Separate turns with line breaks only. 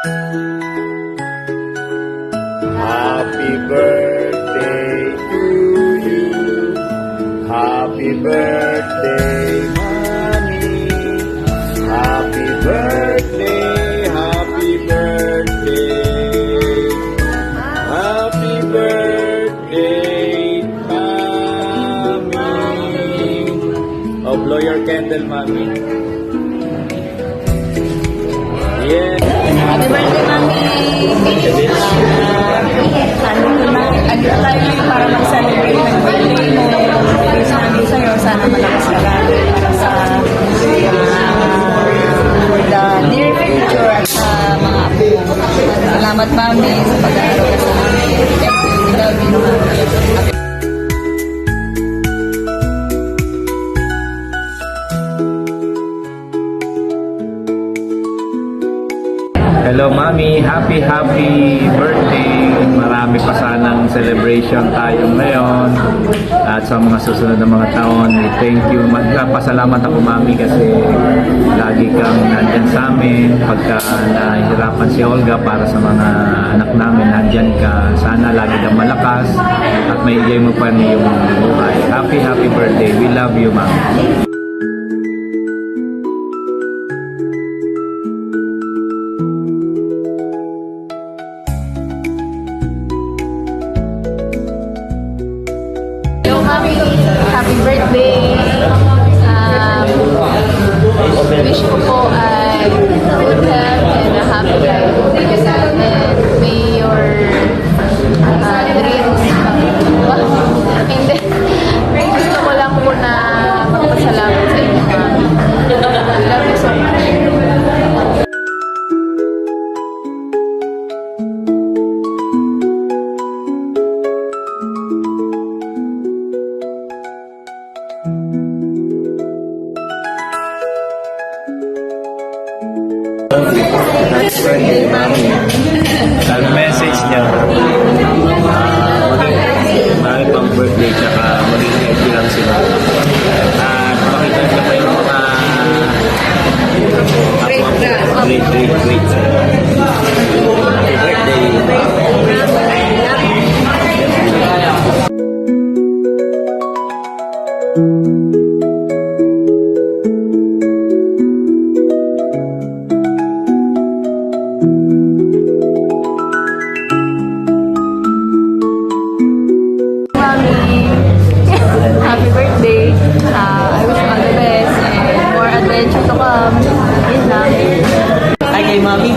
Happy birthday to you. Happy birthday, Mommy. Happy birthday, happy birthday. Happy birthday, Mommy. Oh, blow your candle, Mommy. Yeah.
Happy birthday, Mami! Ano tayo ngayon para mag-celebrate ng birthday mo? Bigay sa namin sa'yo, sana malakas ka lalo para sa for the near future at sa mga apo mo. Salamat, Mami, sa pag-aaral ka sa amin. We love you, Mami.
Hello Mami, happy birthday. Marami pa sanang celebration tayo ngayon at sa mga susunod na mga taon. Thank you. Magpasalamat ako Mami kasi lagi kang nandyan sa amin. Pagka nahihirapan si Olga para sa mga anak namin, nandyan ka. Sana lagi kang malakas at maigay mo pa rin yung buhay. Happy birthday. We love you Mami.
Hello, Mami. Happy birthday. Wish ko po ay good health and a happy life. And may your dreams. Hindi. Gusto ko lang po na magpasalamat sa inyo, Mami. Love you so much.
Happy birthday, Mami. Ang message niya, marami pang birthday, tsaka maging happy lang sila. At makita niyo pa yung mga great. Happy birthday.
Happy birthday. I wish you all the best and more adventure to come. Yun lang.
Hi kay Mami.